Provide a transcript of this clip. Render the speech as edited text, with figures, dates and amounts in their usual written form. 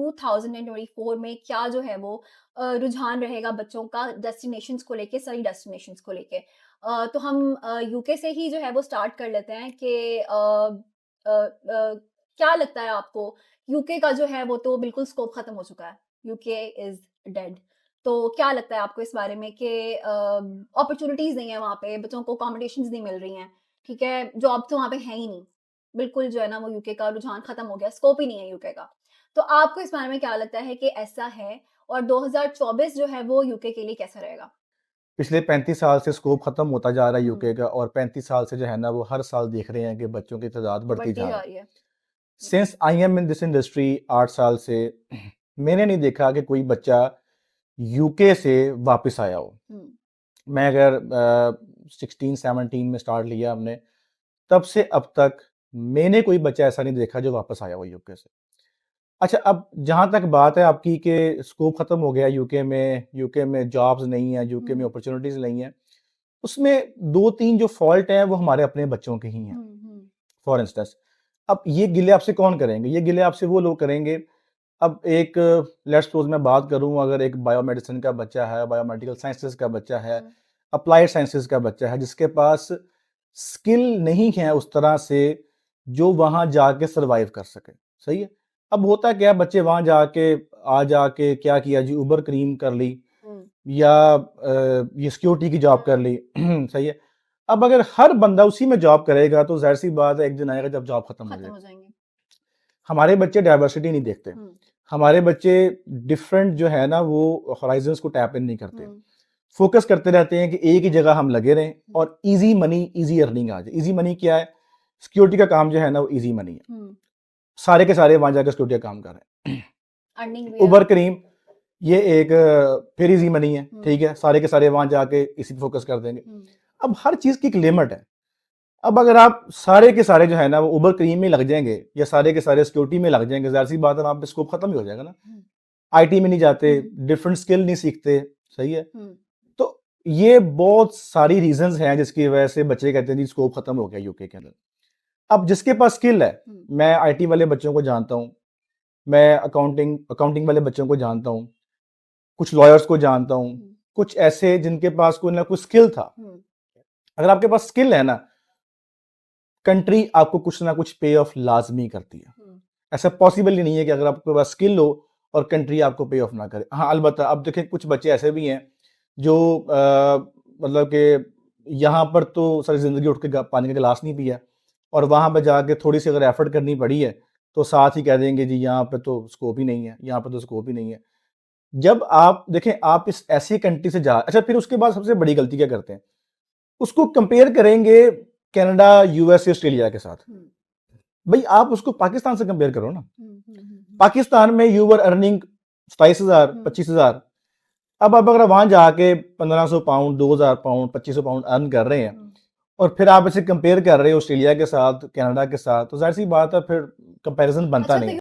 2024 में क्या जो है वो रुझान रहेगा बच्चों का डेस्टिनेशंस को लेके, स्टडी डेस्टिनेशंस को लेके। तो हम यूके से ही जो है वो स्टार्ट कर लेते हैं कि क्या लगता है आपको यूके का जो है वो तो बिल्कुल स्कोप खत्म हो चुका है, यूके इज़ डेड। तो क्या लगता है आपको इस बारे में कि अपॉर्च्युनिटीज़ नहीं है वहाँ पे, बच्चों को अकोमोडेशंस नहीं मिल रही हैं, ठीक है? जॉब तो वहाँ पे है ही नहीं। बिल्कुल जो है ना वो यूके का रुझान खत्म हो गया, स्कोप ही नहीं है यूके का। तो आपको इस बारे में क्या लगता है कि ऐसा है और 2024 जो है वो यूके के लिए कैसा रहेगा? पिछले 35 साल से स्कोप खत्म होता जा रहा है हुँ, यूके का, और 35 साल से जो है ना वो हर साल देख रहे हैं कि बच्चों की तादाद बढ़ती बढ़ती जा रही जा है। रही है। हुँ, since I am in this industry 8 साल से मैंने नहीं देखा कि कोई बच्चा यूके से वापस आया हो। हुँ, मैं अगर 16-17 में स्टार्ट लिया हमने, तब से अब तक मैंने कोई बच्चा ऐसा नहीं देखा जो वापस आया हो यूके से। अच्छा, अब जहाँ तक बात है आपकी कि स्कोप खत्म हो गया यूके में जॉब्स नहीं है, यूके में हुँ, अपॉर्चुनिटीज़ नहीं है। उसमें 2-3 जो फ़ॉल्ट हैं वो हमारे अपने बच्चों के ही हैं। हुँ, हुँ, फॉर इंस्टेंस, अब ये गिले आपसे कौन करेंगे? ये गिले आपसे वो लोग करेंगे। अब एक लेट्स सपोज़ मैं बात करूँ, अगर एक बायोमेडिसिन का बच्चा है, बायोमेडिकल साइंसेज़ का बच्चा है, हुँ, अप्लाइड साइंसेज़ का बच्चा है, जिसके पास स्किल नहीं है उस तरह से जो वहाँ जाके सर्वाइव कर सके, सही है? अब होता क्या है, बच्चे वहाँ जाके क्या किया जी, उबर क्रीम कर ली हुँ, या ये सिक्योरिटी की जॉब कर ली, सही है? अब अगर हर बंदा उसी में जॉब करेगा तो ज़ाहिर-सी बात है एक दिन आएगा जब जॉब खत्म हो खत्म जाएगी। हो जाएँगे। हमारे बच्चे डाइवर्सिटी नहीं देखते। हुँ, हमारे बच्चे डिफरेंट जो है ना वो हॉराइज़न्स को टैप इन नहीं करते। हुँ, फ़ोकस करते रहते हैं कि एक ही जगह हम लगे रहें हुँ, और ईज़ी मनी, ईज़ी अर्निंग आ जाए। ईज़ी मनी क्या है? सिक्योरिटी का काम जो है ना वो ईज़ी मनी है। हुँ, सारे के सारे वहाँ जाके सिक्योरिटी का काम कर रहे हैं। अर्निंग भी है। उबर करीम, ये एक फिर ईज़ी मनी है, हुँ, ठीक है? सारे के सारे वहाँ जाके इसी पे फ़ोकस कर देंगे। हुँ, अब हर चीज़ की एक लिमिट है। अब अगर आप सारे के सारे जो है ना वो उबर क्रीम में लग जाएँगे या सारे के सारे सिक्योरिटी में लग जाएँगे, ज़ाहिर-सी बात है वहाँ पे स्कोप खत्म ही हो जाएगा ना। हुँ, आईटी में नहीं जाते, हुँ, डिफरेंट स्किल नहीं सीखते, सही है? हुँ, तो ये बहुत सारी रीज़न्स हैं जिसकी वजह से बच्चे कहते हैं जी स्कोप खत्म हो गया यूके के अंदर। अब जिसके पास स्किल है, हुँ, मैं आईटी वाले बच्चों को जानता हूँ, मैं अकाउंटिंग वाले बच्चों को जानता हूँ, कुछ लॉयर्स को जानता हूँ, हुँ, कुछ ऐसे जिनके पास कोई ना कोई स्किल था। हुँ, अगर आपके पास स्किल है ना, कंट्री आपको कुछ ना कुछ पे ऑफ लाज़मी करती है। हुँ, ऐसा पॉसिबल ही नहीं है कि अगर आपके पास स्किल हो और कंट्री आपको पे ऑफ ना करे। हाँ, अलबत्ता अब देखिए कुछ बच्चे ऐसे भी हैं जो मतलब कि यहाँ पर तो सारी ज़िंदगी उठ के पानी का गिलास नहीं पिया और वहाँ पे जाके थोड़ी-सी अगर एफर्ट करनी पड़ी है, तो साथ ही कह देंगे जी यहाँ पे तो स्कोप ही नहीं है, यहाँ पे तो स्कोप ही नहीं है। जब आप देखें आप इस ऐसी कंट्री से जा अच्छा फिर उसके बाद सबसे बड़ी गलती क्या करते हैं? उसको कंपेयर करेंगे कनाडा, यूएसए, ऑस्ट्रेलिया के साथ। हुँ, भई आप उसको पाकिस्तान से कंपेयर करो ना। हुँ, हुँ, हुँ, पाकिस्तान में यू वर अर्निंग 27,000 हुँ, 25,000। अब अगर वहां जाके 1500 पाउंड, 2000 पाउंड, 2500 पाउंड अर्न कर रहे हैं हुँ। और फिर आप इसे कंपेयर कर रहे हो ऑस्ट्रेलिया के साथ, कनाडा के साथ, तो जाहिर सी बात है फिर कंपैरिजन बनता अच्छा तो नहीं।